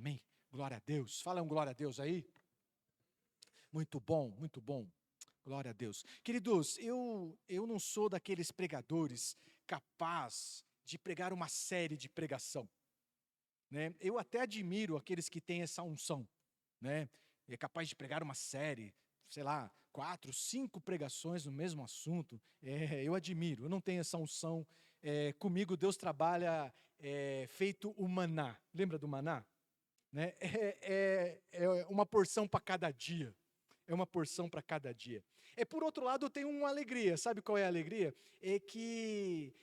Amém? Glória a Deus. Fala um glória a Deus aí. Muito bom, muito bom. Glória a Deus. Queridos, eu não sou daqueles pregadores capaz de pregar uma série de pregação, né? Eu até admiro aqueles que têm essa unção, né? É capaz de pregar uma série, sei lá, 4, 5 pregações no mesmo assunto. Eu admiro, eu não tenho essa unção. Comigo Deus trabalha feito o maná. Lembra do maná? Né? É uma porção para cada dia. É uma porção para cada dia. Por outro lado, eu tenho uma alegria. Sabe qual é a alegria? É que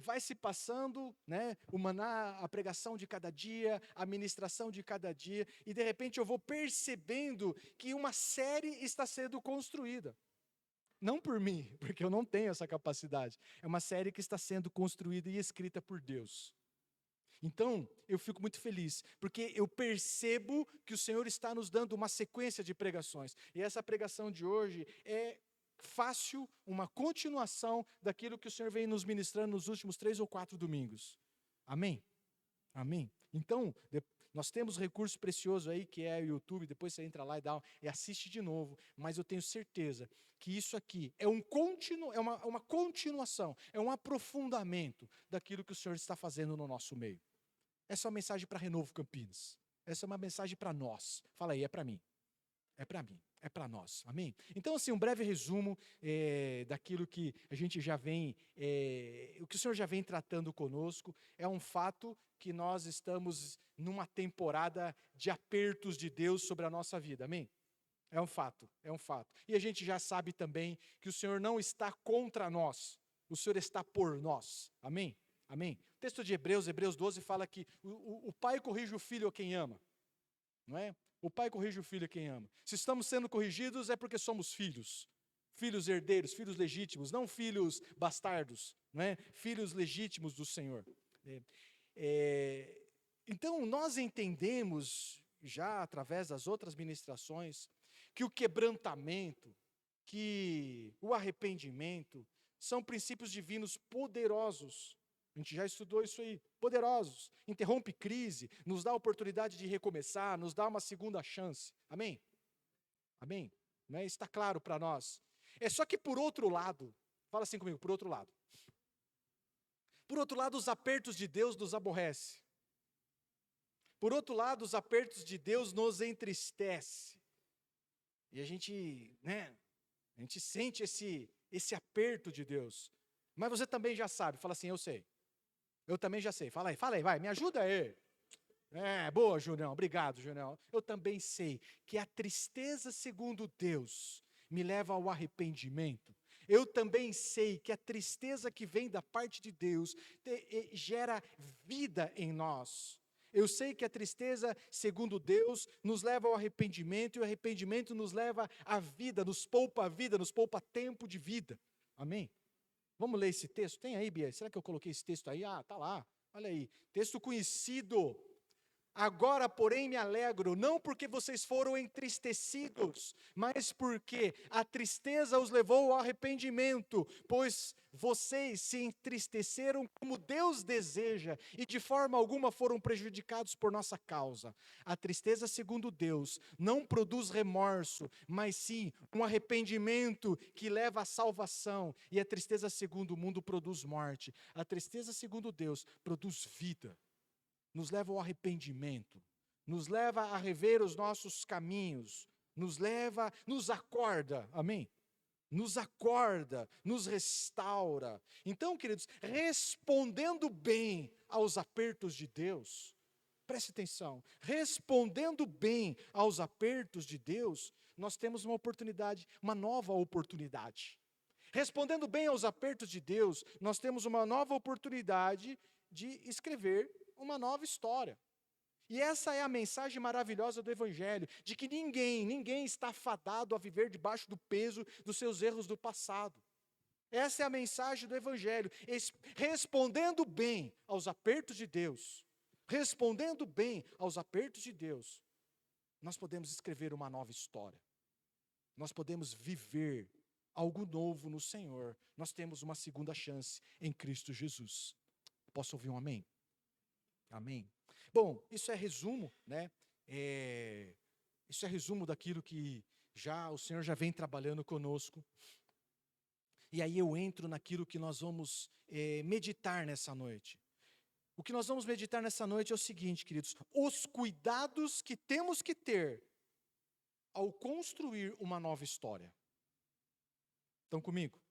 vai se passando, né, o maná, a pregação de cada dia, a ministração de cada dia, e de repente eu vou percebendo que uma série está sendo construída. Não por mim, porque eu não tenho essa capacidade. É uma série que está sendo construída e escrita por Deus. Então, eu fico muito feliz, porque eu percebo que o Senhor está nos dando uma sequência de pregações. E essa pregação de hoje é fácil, uma continuação daquilo que o Senhor vem nos ministrando nos últimos 3 ou 4 domingos. Amém? Amém? Então, nós temos recurso precioso aí, que é o YouTube, depois você entra lá e assiste de novo, mas eu tenho certeza que isso aqui é uma continuação, é um aprofundamento daquilo que o Senhor está fazendo no nosso meio. Essa é uma mensagem para Renovo Campinas. Essa é uma mensagem para nós. Fala aí, é para mim. É para mim, é para nós. Amém? Então, assim, um breve resumo daquilo que a gente já vem, o que o Senhor já vem tratando conosco. É um fato que nós estamos numa temporada de apertos de Deus sobre a nossa vida. Amém? É um fato, é um fato. E a gente já sabe também que o Senhor não está contra nós. O Senhor está por nós. Amém? Amém? O texto de Hebreus 12, fala que o pai corrige o filho a quem ama. Não é? O pai corrige o filho a quem ama. Se estamos sendo corrigidos é porque somos filhos. Filhos herdeiros, filhos legítimos, não filhos bastardos. Não é? Filhos legítimos do Senhor. Então, nós entendemos, já através das outras ministrações, que o quebrantamento, que o arrependimento, são princípios divinos poderosos. A gente já estudou isso aí, poderosos. Interrompe crise, nos dá a oportunidade de recomeçar, nos dá uma segunda chance. Amém? Amém? Né? Está claro para nós. Só que por outro lado, fala assim comigo, por outro lado. Por outro lado, os apertos de Deus nos aborrece. Por outro lado, os apertos de Deus nos entristece. E a gente, né, a gente sente esse aperto de Deus. Mas você também já sabe, fala assim, eu sei. Eu também já sei. Fala aí, vai, me ajuda aí. Boa, Junião, obrigado, Junião. Eu também sei que a tristeza segundo Deus me leva ao arrependimento. Eu também sei que a tristeza que vem da parte de Deus gera vida em nós. Eu sei que a tristeza, segundo Deus, nos leva ao arrependimento, e o arrependimento nos leva à vida, nos poupa a vida, nos poupa tempo de vida. Amém? Vamos ler esse texto? Tem aí, Bia? Será que eu coloquei esse texto aí? Tá lá. Olha aí. Texto conhecido. Agora, porém, me alegro, não porque vocês foram entristecidos, mas porque a tristeza os levou ao arrependimento, pois vocês se entristeceram como Deus deseja, e de forma alguma foram prejudicados por nossa causa. A tristeza, segundo Deus, não produz remorso, mas sim um arrependimento que leva à salvação, e a tristeza, segundo o mundo, produz morte. A tristeza, segundo Deus, produz vida. Nos leva ao arrependimento, nos leva a rever os nossos caminhos, nos acorda, amém? Nos acorda, nos restaura. Então, queridos, respondendo bem aos apertos de Deus, preste atenção, respondendo bem aos apertos de Deus, nós temos uma oportunidade, uma nova oportunidade. Respondendo bem aos apertos de Deus, nós temos uma nova oportunidade de escrever uma nova história. E essa é a mensagem maravilhosa do Evangelho, de que ninguém está fadado a viver debaixo do peso dos seus erros do passado. Essa é a mensagem do Evangelho, respondendo bem aos apertos de Deus, nós podemos escrever uma nova história. Nós podemos viver algo novo no Senhor. Nós temos uma segunda chance em Cristo Jesus. Posso ouvir um amém? Amém. Bom, isso é resumo, né? Isso é resumo daquilo que o Senhor já vem trabalhando conosco. E aí eu entro naquilo que nós vamos meditar nessa noite. O que nós vamos meditar nessa noite é o seguinte, queridos: os cuidados que temos que ter ao construir uma nova história. Estão comigo?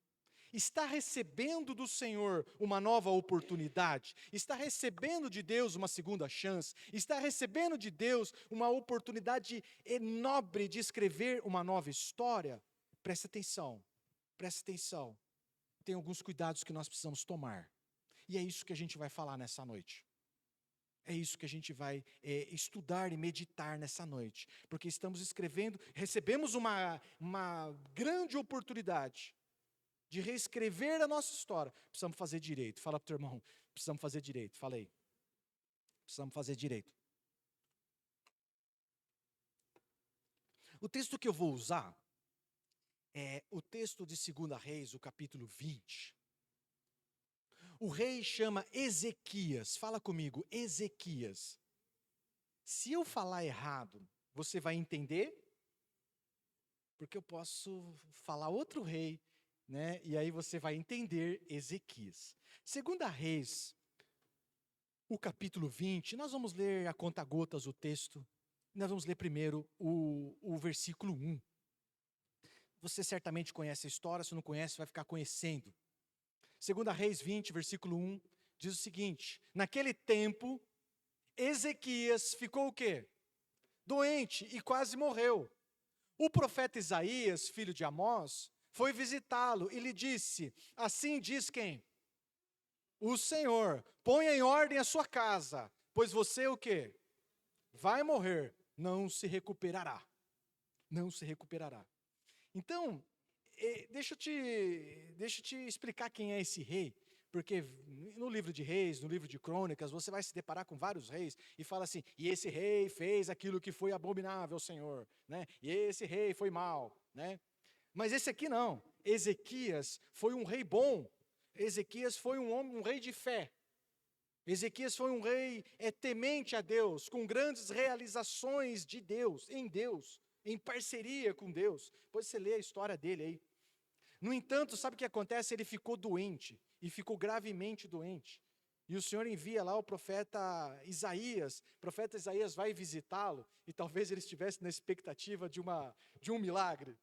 Está recebendo do Senhor uma nova oportunidade? Está recebendo de Deus uma segunda chance? Está recebendo de Deus uma oportunidade nobre de escrever uma nova história? Preste atenção, preste atenção. Tem alguns cuidados que nós precisamos tomar. E é isso que a gente vai falar nessa noite. É isso que a gente vai estudar e meditar nessa noite. Porque estamos escrevendo, recebemos uma grande oportunidade de reescrever a nossa história. Precisamos fazer direito. Fala para o teu irmão, precisamos fazer direito. Fala aí. Precisamos fazer direito. O texto que eu vou usar é o texto de 2 Reis, o capítulo 20. O rei chama Ezequias. Fala comigo, Ezequias. Se eu falar errado, você vai entender? Porque eu posso falar outro rei, né? E aí você vai entender Ezequias. 2 Reis, o capítulo 20, nós vamos ler a conta-gotas o texto. Nós vamos ler primeiro o versículo 1. Você certamente conhece a história, se não conhece, vai ficar conhecendo. 2 Reis 20, versículo 1, diz o seguinte: naquele tempo, Ezequias ficou o quê? Doente e quase morreu. O profeta Isaías, filho de Amós, foi visitá-lo e lhe disse: assim diz quem? O Senhor, ponha em ordem a sua casa, pois você o quê? Vai morrer, não se recuperará. Não se recuperará. Então, deixa eu te explicar quem é esse rei, porque no livro de Reis, no livro de Crônicas, você vai se deparar com vários reis e fala assim: e esse rei fez aquilo que foi abominável ao Senhor, né? E esse rei foi mau, né? Mas esse aqui não. Ezequias foi um rei bom. Ezequias foi um rei de fé. Ezequias foi um rei temente a Deus, com grandes realizações de Deus, em parceria com Deus. Depois você lê a história dele aí. No entanto, sabe o que acontece? Ele ficou doente, e ficou gravemente doente. E o Senhor envia lá o profeta Isaías. O profeta Isaías vai visitá-lo, e talvez ele estivesse na expectativa de um milagre,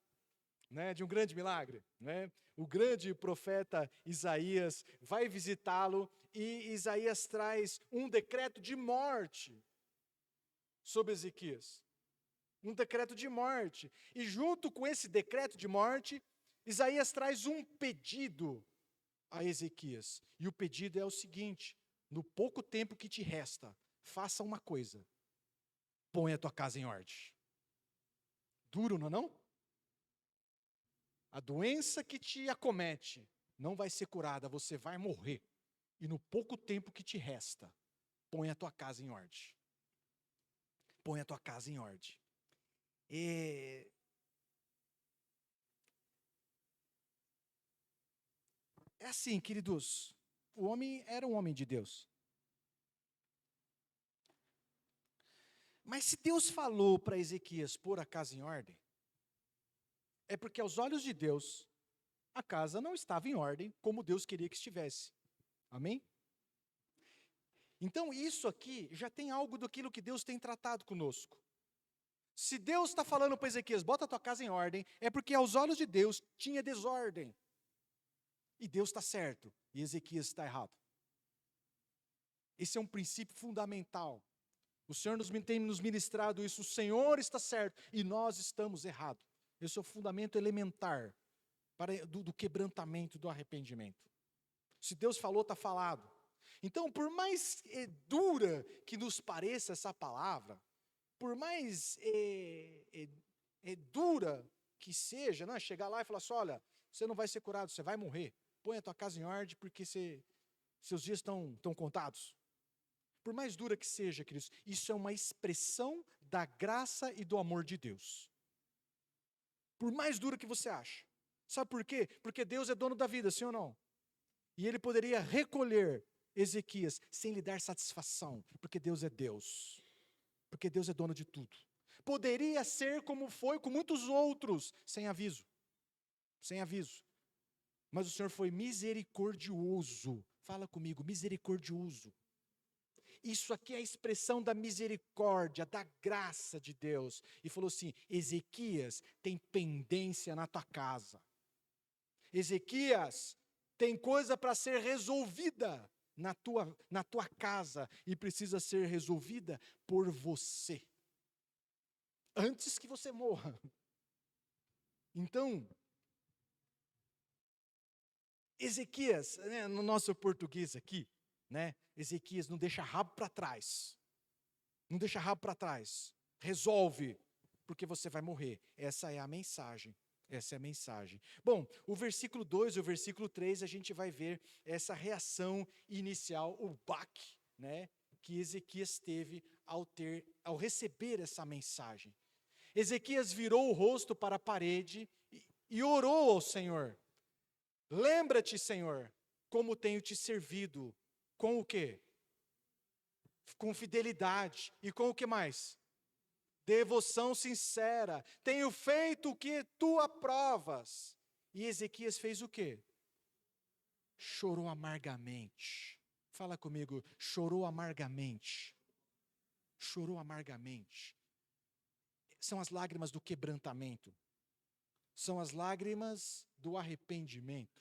né? De um grande milagre, né? O grande profeta Isaías vai visitá-lo, e Isaías traz um decreto de morte sobre Ezequias. Um decreto de morte. E junto com esse decreto de morte, Isaías traz um pedido a Ezequias. E o pedido é o seguinte: no pouco tempo que te resta, faça uma coisa. Põe a tua casa em ordem. Duro, não é não? A doença que te acomete não vai ser curada, você vai morrer. E no pouco tempo que te resta, põe a tua casa em ordem. Põe a tua casa em ordem. É assim, queridos, o homem era um homem de Deus. Mas se Deus falou para Ezequias pôr a casa em ordem, é porque aos olhos de Deus, a casa não estava em ordem como Deus queria que estivesse. Amém? Então isso aqui já tem algo daquilo que Deus tem tratado conosco. Se Deus está falando para Ezequias, bota a tua casa em ordem, é porque aos olhos de Deus tinha desordem. E Deus está certo, e Ezequias está errado. Esse é um princípio fundamental. O Senhor tem nos ministrado isso, o Senhor está certo, e nós estamos errados. Esse é o fundamento elementar do quebrantamento, do arrependimento. Se Deus falou, está falado. Então, por mais dura que nos pareça essa palavra, por mais dura que seja, né? Chegar lá e falar assim: olha, você não vai ser curado, você vai morrer. Põe a tua casa em ordem porque seus dias estão contados. Por mais dura que seja, queridos, isso é uma expressão da graça e do amor de Deus. Por mais dura que você ache. Sabe por quê? Porque Deus é dono da vida, sim ou não? E Ele poderia recolher Ezequias, sem lhe dar satisfação, porque Deus é Deus, porque Deus é dono de tudo. Poderia ser como foi com muitos outros, sem aviso, sem aviso. Mas o Senhor foi misericordioso. Fala comigo, misericordioso. Isso aqui é a expressão da misericórdia, da graça de Deus. E falou assim: Ezequias, tem pendência na tua casa. Ezequias, tem coisa para ser resolvida na tua casa. E precisa ser resolvida por você. Antes que você morra. Então, Ezequias, né, no nosso português aqui, né, Ezequias, não deixa rabo para trás. Não deixa rabo para trás. Resolve, porque você vai morrer. Essa é a mensagem. Essa é a mensagem. Bom, o versículo 2 e o versículo 3, a gente vai ver essa reação inicial, o baque, né, que Ezequias teve ao receber essa mensagem. Ezequias virou o rosto para a parede e orou ao Senhor. Lembra-te, Senhor, como tenho te servido. Com o quê? Com fidelidade. E com o que mais? Devoção sincera. Tenho feito o que tu aprovas. E Ezequias fez o quê? Chorou amargamente. Fala comigo, chorou amargamente. Chorou amargamente. São as lágrimas do quebrantamento. São as lágrimas do arrependimento.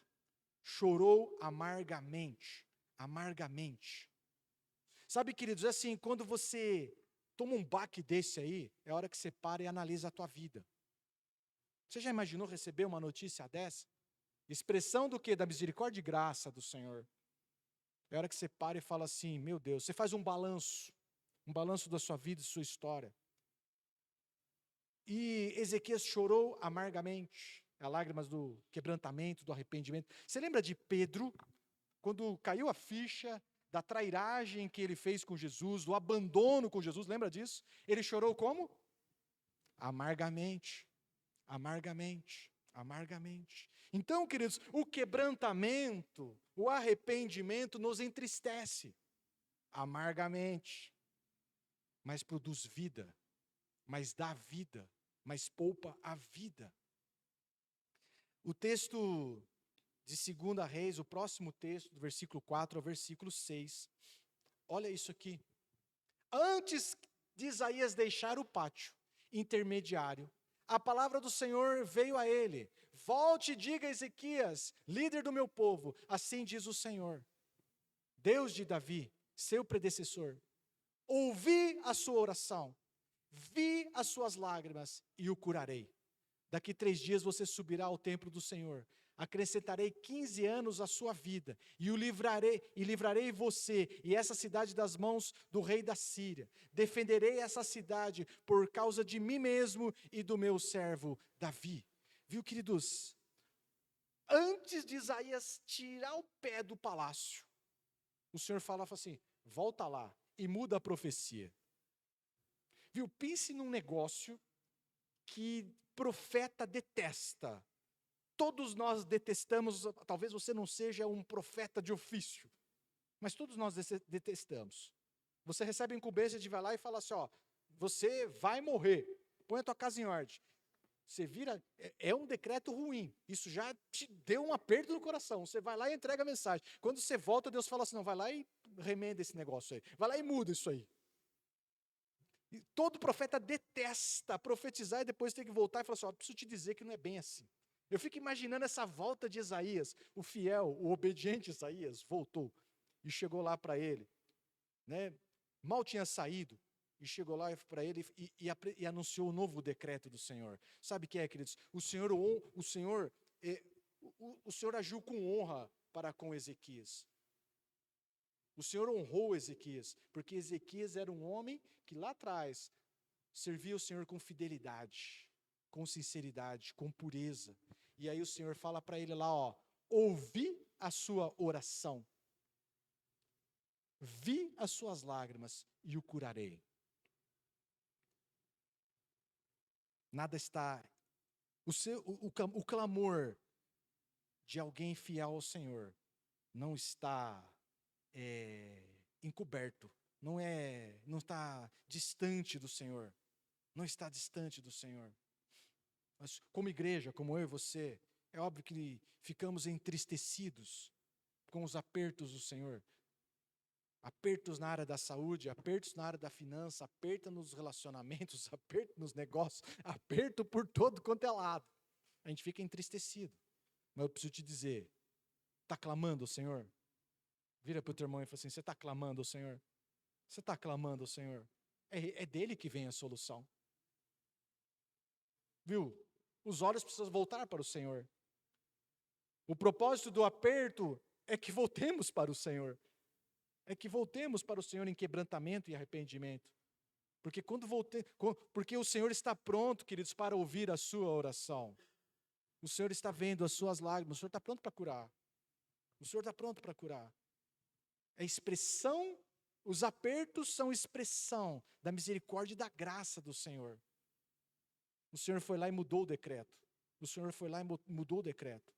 Chorou amargamente. Amargamente. Sabe, queridos, é assim, quando você toma um baque desse aí, é hora que você para e analisa a tua vida. Você já imaginou receber uma notícia dessa? Expressão do quê? Da misericórdia e graça do Senhor. É hora que você para e fala assim, meu Deus, você faz um balanço da sua vida e sua história. E Ezequias chorou amargamente, as lágrimas do quebrantamento, do arrependimento. Você lembra de Pedro, quando caiu a ficha da trairagem que ele fez com Jesus, do abandono com Jesus, lembra disso? Ele chorou como? Amargamente, amargamente, amargamente. Então, queridos, o quebrantamento, o arrependimento nos entristece, amargamente, mas produz vida, mas dá vida, mas poupa a vida. O texto de 2 Reis, o próximo texto, do versículo 4 ao versículo 6. Olha isso aqui. Antes de Isaías deixar o pátio intermediário, a palavra do Senhor veio a ele. Volte e diga a Ezequias, líder do meu povo, assim diz o Senhor, Deus de Davi, seu predecessor. Ouvi a sua oração, vi as suas lágrimas e o curarei. Daqui 3 dias você subirá ao templo do Senhor. Acrescentarei 15 anos à sua vida, e livrarei você e essa cidade das mãos do rei da Síria. Defenderei essa cidade por causa de mim mesmo e do meu servo Davi. Viu, queridos? Antes de Isaías tirar o pé do palácio, o Senhor falava assim, volta lá e muda a profecia. Viu, pense num negócio que profeta detesta. Todos nós detestamos, talvez você não seja um profeta de ofício, mas todos nós detestamos. Você recebe incumbência de vai lá e fala assim, ó, você vai morrer, põe a tua casa em ordem. Você vira, é um decreto ruim, isso já te deu um aperto no coração, você vai lá e entrega a mensagem. Quando você volta, Deus fala assim, não, vai lá e remenda esse negócio aí, vai lá e muda isso aí. E todo profeta detesta profetizar e depois ter que voltar e falar assim, ó, preciso te dizer que não é bem assim. Eu fico imaginando essa volta de Isaías, o fiel, o obediente Isaías, voltou e chegou lá para ele, né? Mal tinha saído e chegou lá para ele e anunciou o novo decreto do Senhor. Sabe o que é, queridos? O Senhor agiu com honra para com Ezequias. O Senhor honrou Ezequias, porque Ezequias era um homem que lá atrás servia o Senhor com fidelidade, com sinceridade, com pureza. E aí o Senhor fala para ele lá, ó, ouvi a sua oração, vi as suas lágrimas e o curarei. Nada está, o clamor de alguém fiel ao Senhor não está encoberto, não está distante do Senhor, não está distante do Senhor. Mas como igreja, como eu e você, é óbvio que ficamos entristecidos com os apertos do Senhor. Apertos na área da saúde, apertos na área da finança, aperto nos relacionamentos, aperto nos negócios, aperto por todo quanto é lado. A gente fica entristecido. Mas eu preciso te dizer, está clamando ao Senhor? Vira para o teu irmão e fala assim, você está clamando ao Senhor? Você está clamando ao Senhor? É dele que vem a solução. Viu? Os olhos precisam voltar para o Senhor. O propósito do aperto é que voltemos para o Senhor. É que voltemos para o Senhor em quebrantamento e arrependimento. Porque o Senhor está pronto, queridos, para ouvir a sua oração. O Senhor está vendo as suas lágrimas, o Senhor está pronto para curar. O Senhor está pronto para curar. É expressão, os apertos são expressão da misericórdia e da graça do Senhor. O Senhor foi lá e mudou o decreto. O Senhor foi lá e mudou o decreto.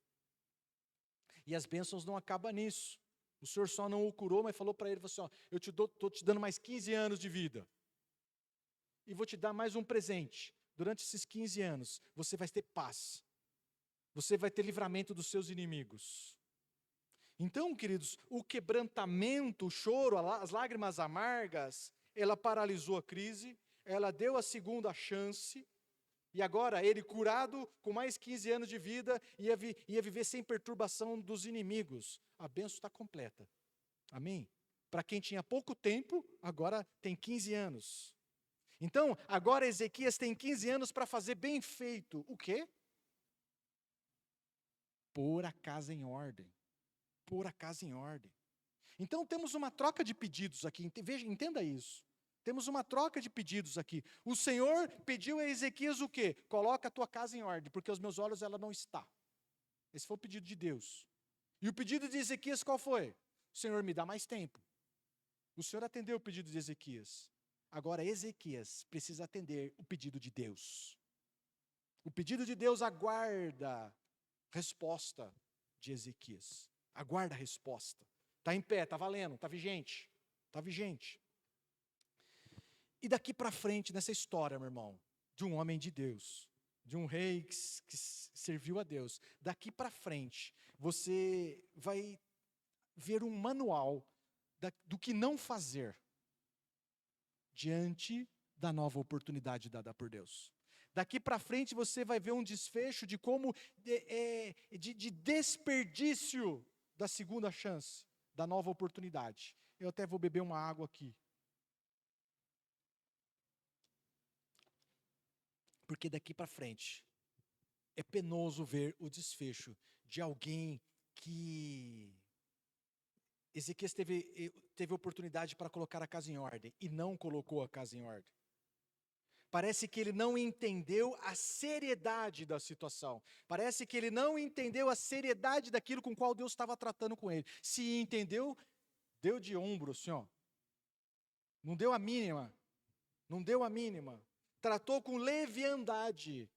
E as bênçãos não acabam nisso. O Senhor só não o curou, mas falou para ele, assim, eu estou te dando mais 15 anos de vida. E vou te dar mais um presente. Durante esses 15 anos, você vai ter paz. Você vai ter livramento dos seus inimigos. Então, queridos, o quebrantamento, o choro, as lágrimas amargas, ela paralisou a crise, ela deu a segunda chance, e agora ele, curado, com mais 15 anos de vida, ia viver sem perturbação dos inimigos. A bênção está completa. Amém? Para quem tinha pouco tempo, agora tem 15 anos. Então, agora Ezequias tem 15 anos para fazer bem feito. O quê? Pôr a casa em ordem. Pôr a casa em ordem. Então, temos uma troca de pedidos aqui. Veja, entenda isso. Temos uma troca de pedidos aqui. O Senhor pediu a Ezequias o quê? Coloca a tua casa em ordem, porque aos meus olhos ela não está. Esse foi o pedido de Deus. E o pedido de Ezequias qual foi? O Senhor, me dá mais tempo. O Senhor atendeu o pedido de Ezequias. Agora Ezequias precisa atender o pedido de Deus. O pedido de Deus aguarda resposta de Ezequias. Aguarda a resposta. Está em pé, está valendo, está vigente. Está vigente. E daqui para frente, nessa história, meu irmão, de um homem de Deus, de um rei que serviu a Deus, daqui para frente, você vai ver um manual do que não fazer diante da nova oportunidade dada por Deus. Daqui para frente você vai ver um desfecho de como, de desperdício da segunda chance, da nova oportunidade. Eu até vou beber uma água aqui. Porque daqui para frente é penoso ver o desfecho de alguém que Ezequias teve oportunidade para colocar a casa em ordem e não colocou a casa em ordem. Parece que ele não entendeu a seriedade da situação. Parece que ele não entendeu a seriedade daquilo com o qual Deus estava tratando com ele. Se entendeu, deu de ombro, assim, ó. Não deu a mínima. Não deu a mínima. Tratou com leviandade.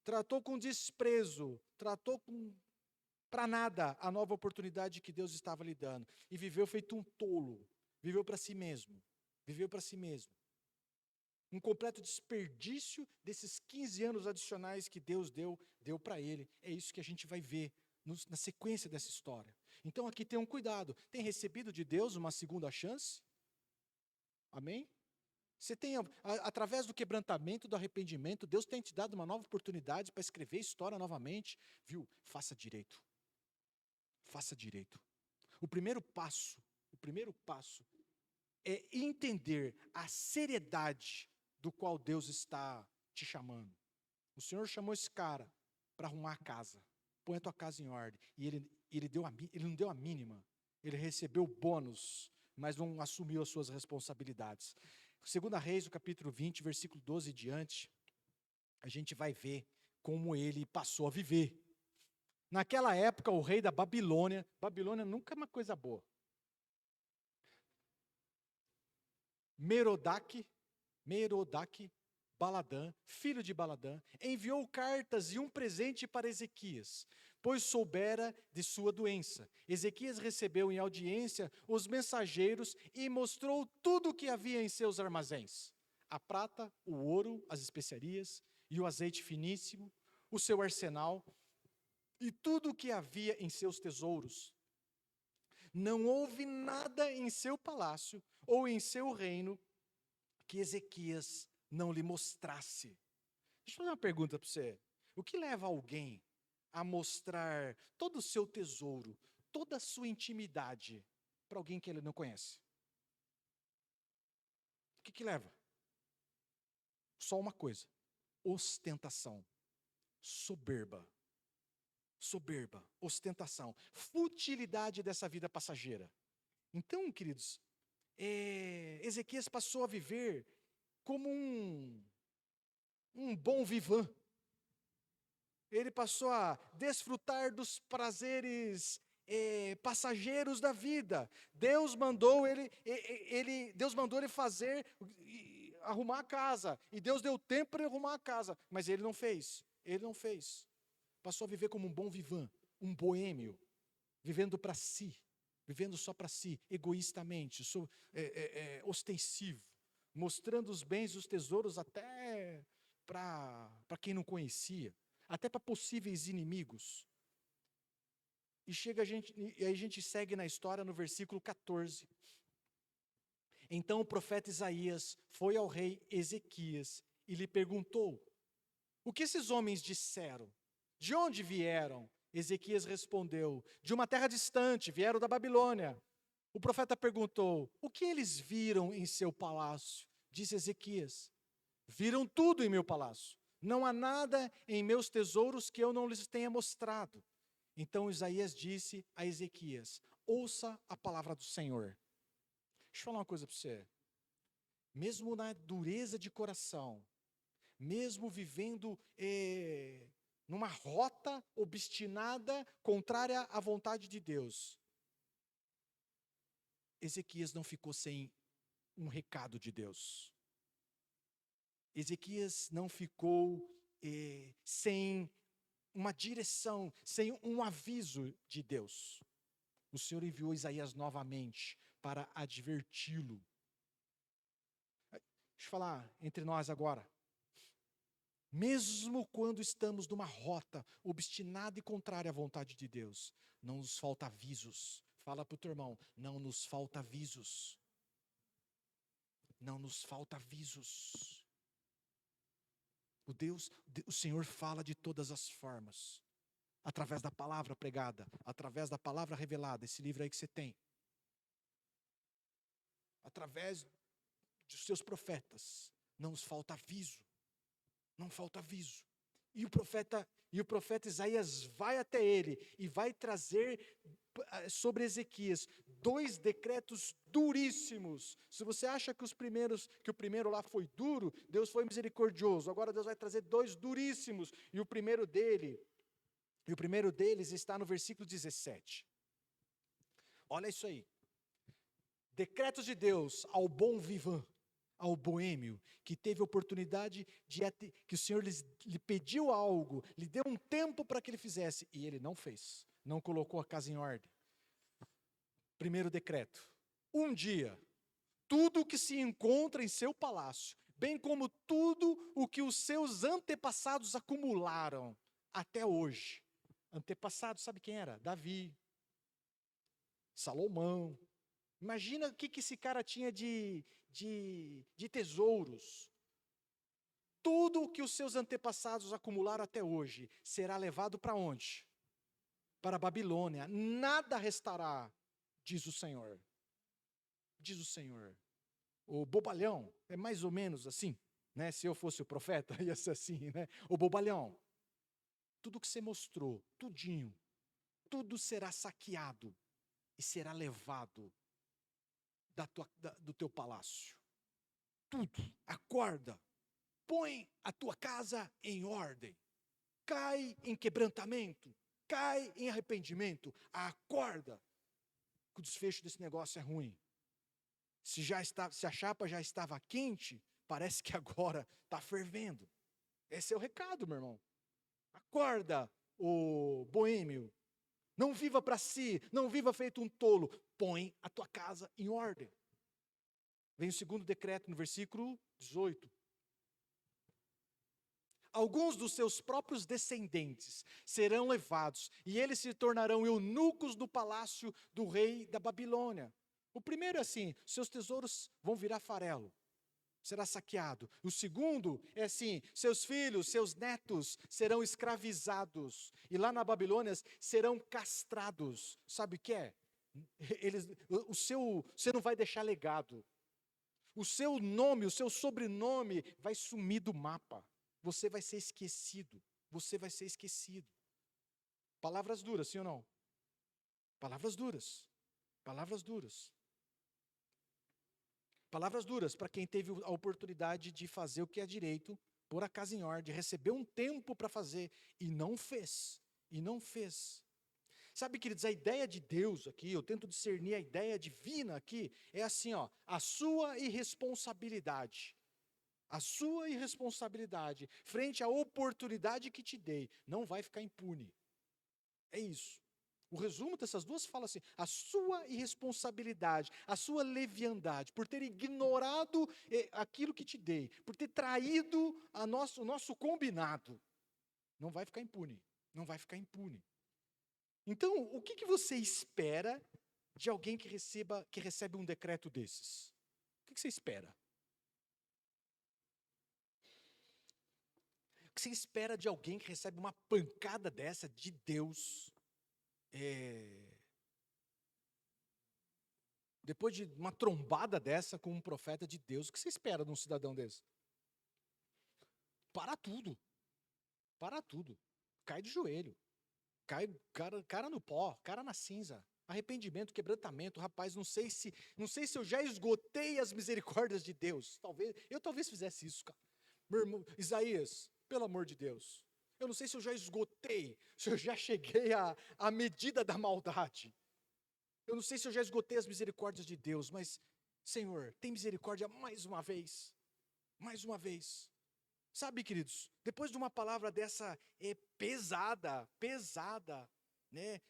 Tratou com desprezo. Tratou para nada a nova oportunidade que Deus estava lhe dando. E viveu feito um tolo. Viveu para si mesmo. Viveu para si mesmo. Um completo desperdício desses 15 anos adicionais que Deus deu para ele. É isso que a gente vai ver na sequência dessa história. Então aqui tenham cuidado. Tem recebido de Deus uma segunda chance? Amém? Você tem, através do quebrantamento, do arrependimento, Deus tem te dado uma nova oportunidade para escrever história novamente. Viu? Faça direito. Faça direito. O primeiro passo é entender a seriedade do qual Deus está te chamando. O Senhor chamou esse cara para arrumar a casa. Põe a tua casa em ordem. E ele não deu a mínima. Ele recebeu bônus, mas não assumiu as suas responsabilidades. 2 Reis, no capítulo 20, versículo 12 e diante, a gente vai ver como ele passou a viver. Naquela época, o rei da Babilônia nunca é uma coisa boa. Merodach Baladã, filho de Baladã, enviou cartas e um presente para Ezequias. pois soubera de sua doença. Ezequias recebeu em audiência os mensageiros e mostrou tudo o que havia em seus armazéns: a prata, o ouro, as especiarias e o azeite finíssimo, o seu arsenal e tudo o que havia em seus tesouros. Não houve nada em seu palácio ou em seu reino que Ezequias não lhe mostrasse. Deixa eu fazer uma pergunta para você. O que leva alguém a mostrar todo o seu tesouro, toda a sua intimidade para alguém que ele não conhece? O que leva? Só uma coisa: ostentação, soberba. Soberba, ostentação, futilidade dessa vida passageira. Então, queridos, Ezequias passou a viver como um bom vivant. Ele passou a desfrutar dos prazeres passageiros da vida. Deus mandou ele fazer, arrumar a casa, e Deus deu tempo para ele arrumar a casa, mas ele não fez. Passou a viver como um bom vivant, um boêmio, vivendo para si, vivendo só para si, egoístamente, ostensivo, mostrando os bens e os tesouros até para quem não conhecia, até para possíveis inimigos. E aí a gente segue na história no versículo 14. Então o profeta Isaías foi ao rei Ezequias e lhe perguntou: o que esses homens disseram? De onde vieram? Ezequias respondeu: de uma terra distante, vieram da Babilônia. O profeta perguntou: o que eles viram em seu palácio? Disse Ezequias: viram tudo em meu palácio. Não há nada em meus tesouros que eu não lhes tenha mostrado. Então Isaías disse a Ezequias: ouça a palavra do Senhor. Deixa eu falar uma coisa para você. Mesmo na dureza de coração, mesmo vivendo numa rota obstinada, contrária à vontade de Deus, Ezequias não ficou sem um recado de Deus. Ezequias não ficou sem uma direção, sem um aviso de Deus. O Senhor enviou Isaías novamente para adverti-lo. Deixa eu falar entre nós agora. Mesmo quando estamos numa rota obstinada e contrária à vontade de Deus, não nos falta avisos. Fala para o teu irmão: não nos falta avisos. Não nos falta avisos. O Senhor fala de todas as formas. Através da palavra pregada, através da palavra revelada, esse livro aí que você tem. Através dos seus profetas, não nos falta aviso. Não falta aviso. E o profeta Isaías vai até ele e vai trazer sobre Ezequias 2 decretos duríssimos. Se você acha que o primeiro lá foi duro, Deus foi misericordioso. Agora Deus vai trazer 2 duríssimos. E o primeiro deles está no versículo 17. Olha isso aí. Decretos de Deus ao bom vivant, ao boêmio, que teve oportunidade que o Senhor lhe pediu algo, lhe deu um tempo para que ele fizesse, e ele não fez, não colocou a casa em ordem. Primeiro decreto: um dia, tudo o que se encontra em seu palácio, bem como tudo o que os seus antepassados acumularam até hoje. Antepassado, sabe quem era? Davi, Salomão. Imagina o que esse cara tinha de tesouros. Tudo o que os seus antepassados acumularam até hoje será levado para onde? Para a Babilônia. Nada restará, diz o Senhor. Diz o Senhor. O bobalhão é mais ou menos assim, né? Se eu fosse o profeta, ia ser assim, né? O bobalhão. Tudo que você mostrou, tudinho, tudo será saqueado e será levado do teu palácio. Tudo. Acorda. Põe a tua casa em ordem. Cai em quebrantamento. Cai em arrependimento. Acorda. Que o desfecho desse negócio é ruim. Se a chapa já estava quente, parece que agora está fervendo. Esse é o recado, meu irmão. Acorda. o boêmio. Não viva para si, não viva feito um tolo. Põe a tua casa em ordem. Vem o segundo decreto no versículo 18. Alguns dos seus próprios descendentes serão levados, e eles se tornarão eunucos do palácio do rei da Babilônia. O primeiro é assim: seus tesouros vão virar farelo, será saqueado. O segundo é assim: seus filhos, seus netos serão escravizados, e lá na Babilônia serão castrados. Sabe o que é? Você não vai deixar legado. O seu nome, o seu sobrenome vai sumir do mapa. Você vai ser esquecido. Você vai ser esquecido. Palavras duras, sim ou não? Palavras duras. Palavras duras. Palavras duras para quem teve a oportunidade de fazer o que é direito, pôr a casa em ordem, receber um tempo para fazer e não fez. E não fez. Sabe, queridos, a ideia de Deus aqui, eu tento discernir a ideia divina aqui, é assim, ó: a sua irresponsabilidade. A sua irresponsabilidade, frente à oportunidade que te dei, não vai ficar impune. É isso. O resumo dessas duas fala assim: a sua irresponsabilidade, a sua leviandade, por ter ignorado aquilo que te dei, por ter traído o nosso combinado, não vai ficar impune. Não vai ficar impune. Então, o que você espera de alguém que recebe um decreto desses? O que você espera? O que você espera de alguém que recebe uma pancada dessa de Deus? Depois de uma trombada dessa com um profeta de Deus, o que você espera de um cidadão desse? Para tudo. Para tudo. Cai de joelho. Cai cara no pó, cara na cinza. Arrependimento, quebrantamento. Rapaz, não sei se eu já esgotei as misericórdias de Deus. Eu talvez fizesse isso, cara. Meu irmão, Isaías, pelo amor de Deus, eu não sei se eu já esgotei, se eu já cheguei à medida da maldade. Eu não sei se eu já esgotei as misericórdias de Deus, mas, Senhor, tem misericórdia mais uma vez. Mais uma vez. Sabe, queridos, depois de uma palavra dessa pesada, né?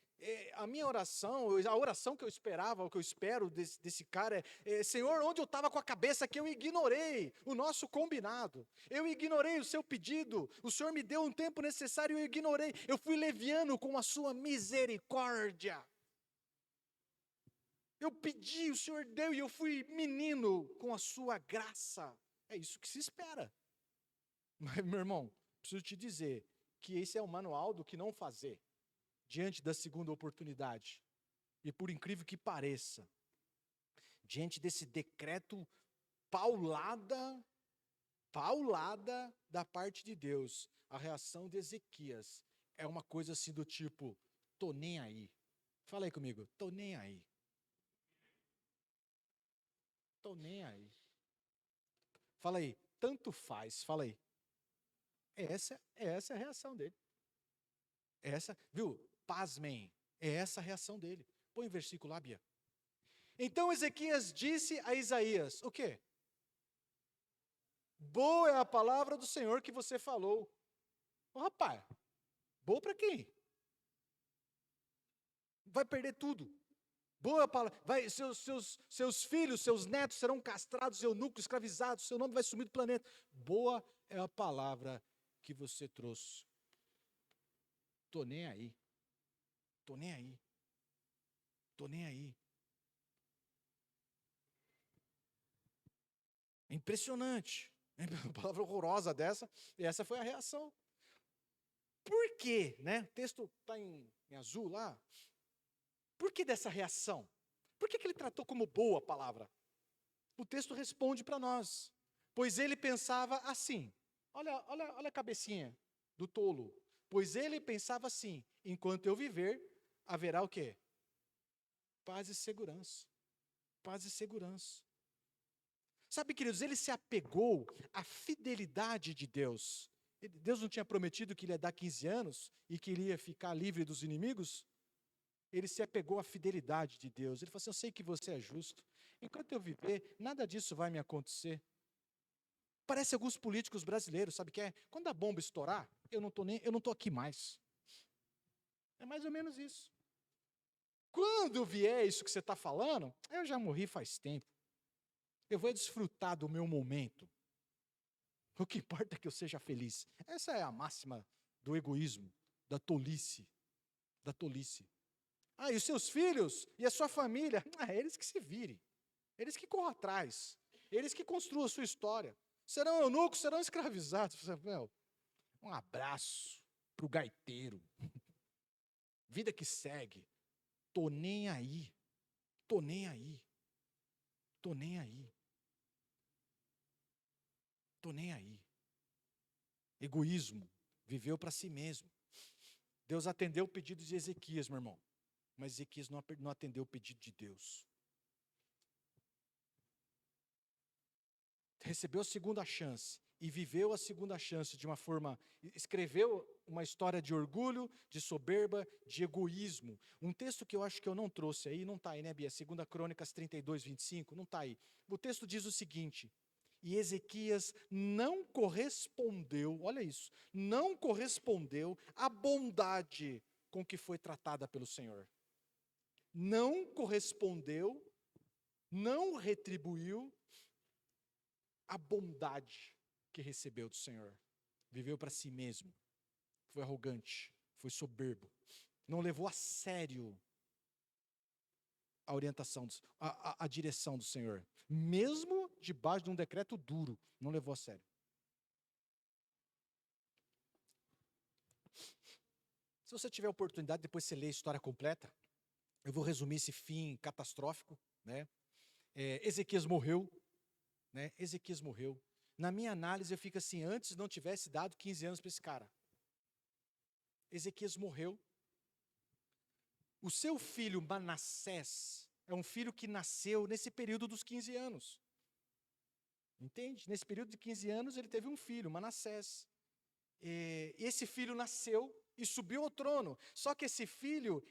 A minha oração, a oração que eu esperava, o que eu espero desse cara Senhor, onde eu estava com a cabeça que eu ignorei o nosso combinado, eu ignorei o seu pedido, o Senhor me deu um tempo necessário e eu ignorei, eu fui leviano com a sua misericórdia. Eu pedi, o Senhor deu e eu fui menino com a sua graça. É isso que se espera. Mas, meu irmão, preciso te dizer que esse é o manual do que não fazer diante da segunda oportunidade. E por incrível que pareça, diante desse decreto paulada da parte de Deus, a reação de Ezequias é uma coisa assim do tipo: tô nem aí. Fala aí comigo, tô nem aí. Tô nem aí. Fala aí, tanto faz, fala aí. Essa é a reação dele. Viu? Pasmem, é essa a reação dele. Põe o versículo lá, Bia. Então Ezequias disse a Isaías, o quê? Boa é a palavra do Senhor que você falou. Ô, rapaz, boa para quem? Vai perder tudo. Boa palavra, seus filhos, seus netos serão castrados, eunucos, escravizados, seu nome vai sumir do planeta. Boa é a palavra que você trouxe. Tô nem aí. Tô nem aí. Tô nem aí. É impressionante. Uma palavra horrorosa dessa, e essa foi a reação. Por quê, né? O texto está em azul lá. Por que dessa reação? Por que ele tratou como boa a palavra? O texto responde para nós. Pois ele pensava assim. Olha a cabecinha do tolo. Pois ele pensava assim: enquanto eu viver, haverá o quê? Paz e segurança. Paz e segurança. Sabe, queridos, ele se apegou à fidelidade de Deus. Deus não tinha prometido que ele ia dar 15 anos e que ele ia ficar livre dos inimigos? Ele se apegou à fidelidade de Deus. Ele falou assim: eu sei que você é justo. Enquanto eu viver, nada disso vai me acontecer. Parece alguns políticos brasileiros, sabe o que é? Quando a bomba estourar, eu não estou aqui mais. É mais ou menos isso. Quando vier isso que você está falando, eu já morri faz tempo. Eu vou desfrutar do meu momento. O que importa é que eu seja feliz. Essa é a máxima do egoísmo, da tolice. Da tolice. Ah, e os seus filhos e a sua família, eles que se virem. Eles que corram atrás. Eles que construam a sua história. Serão eunucos, serão escravizados. Meu, um abraço para o gaiteiro. Vida que segue. Tô nem aí. Tô nem aí. Tô nem aí. Tô nem aí. Egoísmo. Viveu para si mesmo. Deus atendeu o pedido de Ezequias, meu irmão. Mas Ezequias não atendeu o pedido de Deus. Recebeu a segunda chance e viveu a segunda chance de uma forma, escreveu uma história de orgulho, de soberba, de egoísmo. Um texto que eu acho que eu não trouxe aí, não está aí, né, Bia? 2 Crônicas 32, 25, não está aí. O texto diz o seguinte: e Ezequias não correspondeu, olha isso, não correspondeu à bondade com que foi tratada pelo Senhor. Não correspondeu, não retribuiu a bondade que recebeu do Senhor. Viveu para si mesmo. Foi arrogante, foi soberbo. Não levou a sério a orientação, a direção do Senhor. Mesmo debaixo de um decreto duro, não levou a sério. Se você tiver oportunidade, depois você lê a história completa. Eu vou resumir esse fim catastrófico, né? Ezequias morreu, né? Ezequias morreu. Na minha análise, eu fico assim, antes não tivesse dado 15 anos para esse cara. Ezequias morreu. O seu filho Manassés é um filho que nasceu nesse período dos 15 anos. Entende? Nesse período de 15 anos, ele teve um filho, Manassés. Esse filho nasceu e subiu ao trono. Só que esse filho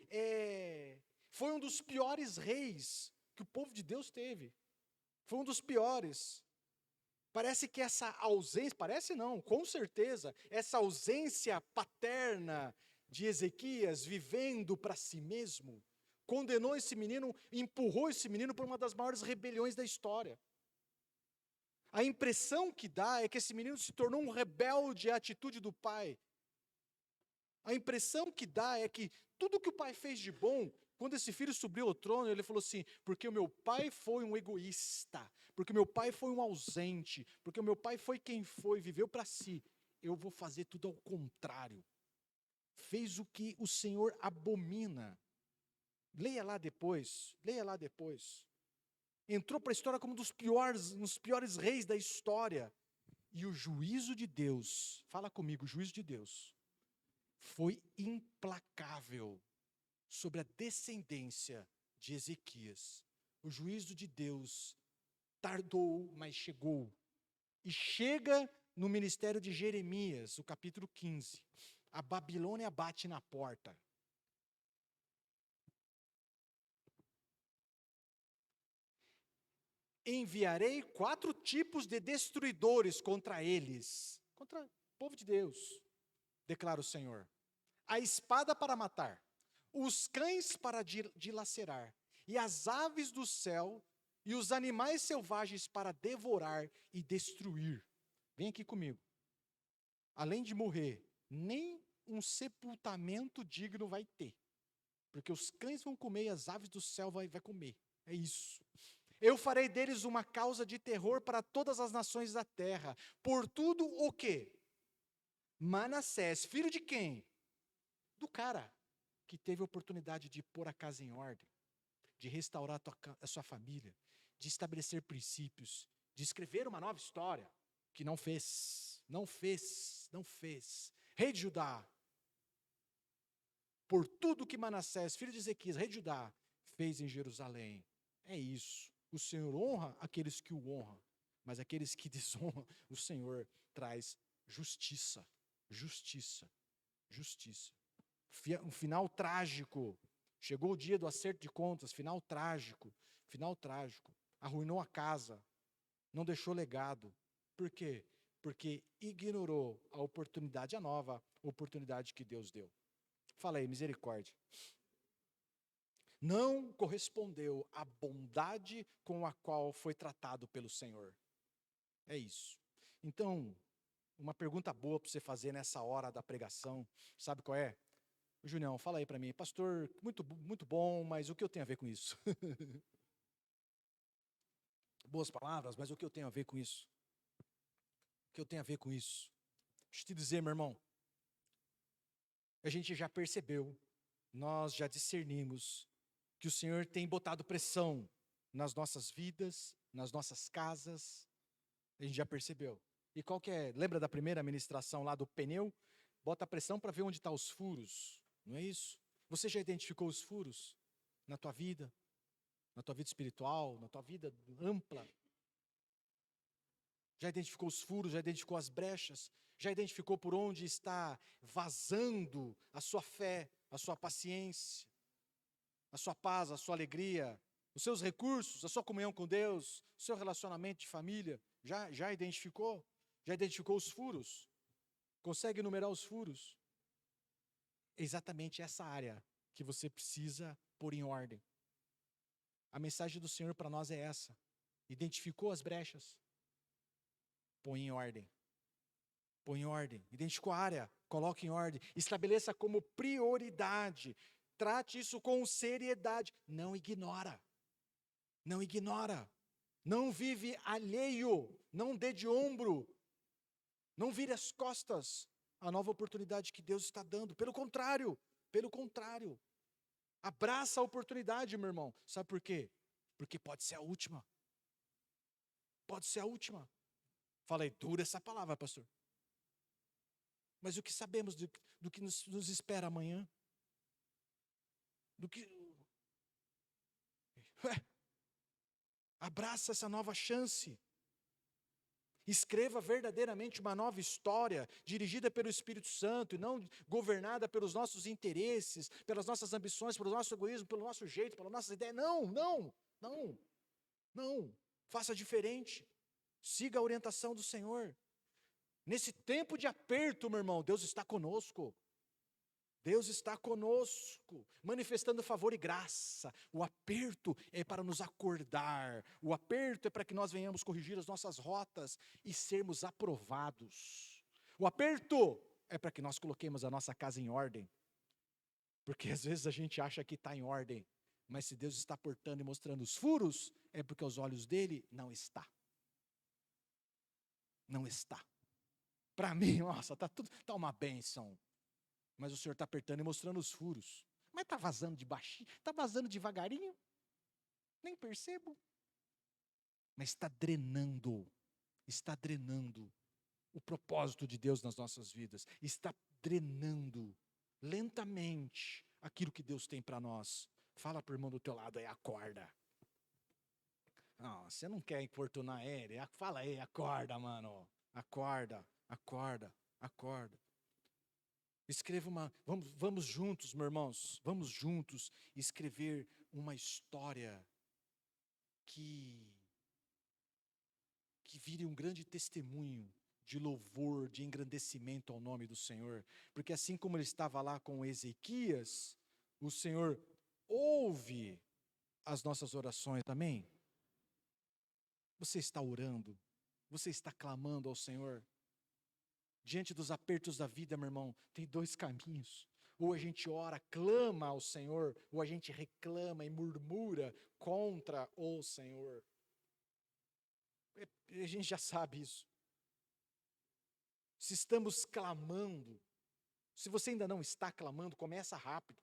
foi um dos piores reis que o povo de Deus teve. Foi um dos piores. Parece que essa ausência, parece não, com certeza, essa ausência paterna de Ezequias, vivendo para si mesmo, condenou esse menino, empurrou esse menino para uma das maiores rebeliões da história. A impressão que dá é que esse menino se tornou um rebelde à atitude do pai. A impressão que dá é que tudo que o pai fez de bom, quando esse filho subiu ao trono, ele falou assim: porque o meu pai foi um egoísta, porque o meu pai foi um ausente, porque o meu pai foi quem foi, viveu para si, eu vou fazer tudo ao contrário. Fez o que o Senhor abomina. Leia lá depois, leia lá depois. Entrou para a história como um dos piores reis da história. E o juízo de Deus, fala comigo, o juízo de Deus, foi implacável sobre a descendência de Ezequias. O juízo de Deus tardou, mas chegou. E chega no ministério de Jeremias, o capítulo 15. A Babilônia bate na porta. Enviarei 4 tipos de destruidores contra eles, contra o povo de Deus, declara o Senhor. A espada para matar, os cães para dilacerar, e as aves do céu, e os animais selvagens para devorar e destruir. Vem aqui comigo. Além de morrer, nem um sepultamento digno vai ter. Porque os cães vão comer e as aves do céu vai comer. É isso. Eu farei deles uma causa de terror para todas as nações da terra. Por tudo o quê? Manassés, filho de quem? Do cara que teve a oportunidade de pôr a casa em ordem, de restaurar a sua família, de estabelecer princípios, de escrever uma nova história, que não fez. Rei de Judá, por tudo que Manassés, filho de Ezequias, rei de Judá, fez em Jerusalém. É isso. O Senhor honra aqueles que o honram, mas aqueles que desonram, o Senhor traz justiça. Justiça. Justiça. Um final trágico. Chegou o dia do acerto de contas, final trágico. Final trágico. Arruinou a casa. Não deixou legado. Por quê? Porque ignorou a oportunidade, a nova oportunidade que Deus deu. Fala aí, misericórdia. Não correspondeu à bondade com a qual foi tratado pelo Senhor. É isso. Então, uma pergunta boa para você fazer nessa hora da pregação, sabe qual é? Junião, fala aí para mim, pastor, muito bom, mas o que eu tenho a ver com isso? Boas palavras, mas o que eu tenho a ver com isso? O que eu tenho a ver com isso? Deixa eu te dizer, meu irmão, a gente já percebeu, nós já discernimos que o Senhor tem botado pressão nas nossas vidas, nas nossas casas, a gente já percebeu. E qual que é? Lembra da primeira ministração lá do pneu? Bota pressão para ver onde estão os furos, não é isso? Você já identificou os furos na tua vida espiritual, na tua vida ampla? Já identificou os furos, já identificou as brechas, já identificou por onde está vazando a sua fé, a sua paciência, a sua paz, a sua alegria, os seus recursos, a sua comunhão com Deus, o seu relacionamento de família? Já identificou? Já identificou os furos? Consegue enumerar os furos? É exatamente essa área que você precisa pôr em ordem. A mensagem do Senhor para nós é essa. Identificou as brechas? Põe em ordem. Põe em ordem. Identificou a área? Coloque em ordem. Estabeleça como prioridade. Trate isso com seriedade. Não ignora. Não ignora. Não vive alheio. Não dê de ombro. Não vire as costas à nova oportunidade que Deus está dando. Pelo contrário. Abraça a oportunidade, meu irmão. Sabe por quê? Porque pode ser a última. Pode ser a última. Falei, dura essa palavra, pastor. Mas o que sabemos do que nos espera amanhã? Abraça essa nova chance. Escreva verdadeiramente uma nova história, dirigida pelo Espírito Santo, e não governada pelos nossos interesses, pelas nossas ambições, pelo nosso egoísmo, pelo nosso jeito, pelas nossas ideias. Não. Faça diferente. Siga a orientação do Senhor. Nesse tempo de aperto, meu irmão, Deus está conosco. Deus está conosco, manifestando favor e graça. O aperto é para nos acordar. O aperto é para que nós venhamos corrigir as nossas rotas e sermos aprovados. O aperto é para que nós coloquemos a nossa casa em ordem. Porque às vezes a gente acha que está em ordem, mas se Deus está portando e mostrando os furos, é porque aos olhos dele não está. Não está. Para mim, nossa, está uma bênção. Mas o Senhor está apertando e mostrando os furos. Mas está vazando de baixinho, está vazando devagarinho. Nem percebo. Mas está drenando o propósito de Deus nas nossas vidas. Está drenando lentamente aquilo que Deus tem para nós. Fala para o irmão do teu lado aí, acorda. Não, você não quer importunar ele? Fala aí, acorda, mano. Acorda. Escreva vamos juntos, meus irmãos, vamos juntos escrever uma história que vire um grande testemunho de louvor, de engrandecimento ao nome do Senhor. Porque assim como ele estava lá com Ezequias, o Senhor ouve as nossas orações, amém? Você está orando, você está clamando ao Senhor. Diante dos apertos da vida, meu irmão, tem dois caminhos. Ou a gente ora, clama ao Senhor, ou a gente reclama e murmura contra o Senhor. A gente já sabe isso. Se estamos clamando, se você ainda não está clamando, começa rápido.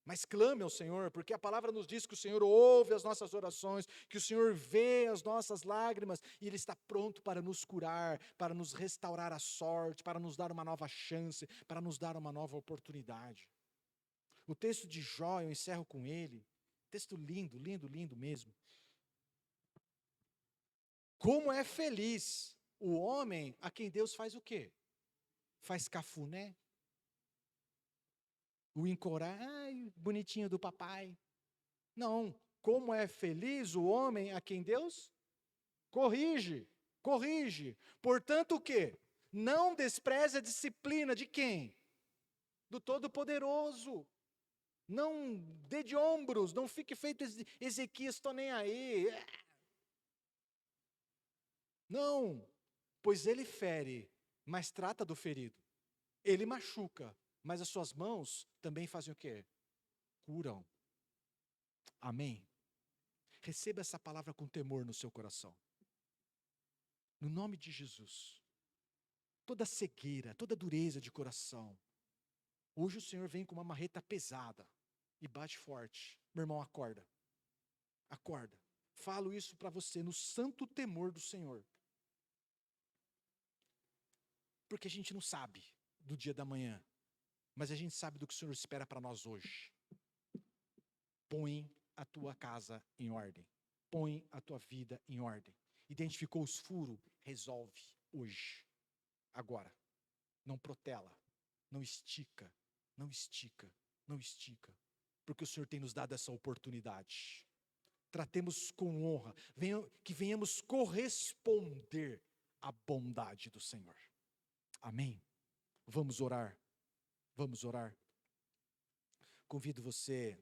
Mas clame ao Senhor, porque a palavra nos diz que o Senhor ouve as nossas orações, que o Senhor vê as nossas lágrimas, e Ele está pronto para nos curar, para nos restaurar a sorte, para nos dar uma nova chance, para nos dar uma nova oportunidade. O texto de Jó, eu encerro com ele, texto lindo mesmo. Como é feliz o homem a quem Deus faz o quê? Faz cafuné. O encorar, ai, bonitinho do papai. Não, como é feliz o homem a quem Deus corrige. Portanto, o quê? Não despreze a disciplina de quem? do Todo-Poderoso. Não dê de ombros, não fique feito Ezequias, estou nem aí. Não, pois ele fere, mas trata do ferido. Ele machuca, mas as suas mãos também fazem o quê? Curam. Amém? Receba essa palavra com temor no seu coração. No nome de Jesus. Toda cegueira, toda dureza de coração. Hoje o Senhor vem com uma marreta pesada e bate forte. Meu irmão, acorda. Acorda. Falo isso para você no santo temor do Senhor. Porque a gente não sabe do dia da manhã, mas a gente sabe do que o Senhor espera para nós hoje. Põe a tua casa em ordem. Põe a tua vida em ordem. Identificou os furos? Resolve hoje. Agora. Não protela. Não estica. Não estica. Não estica. Porque o Senhor tem nos dado essa oportunidade. Tratemos com honra. Que venhamos corresponder à bondade do Senhor. Amém? Vamos orar. Vamos orar. Convido você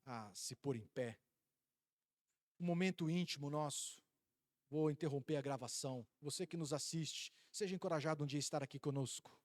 a se pôr em pé. Um momento íntimo nosso. Vou interromper a gravação. Você que nos assiste, seja encorajado um dia a estar aqui conosco.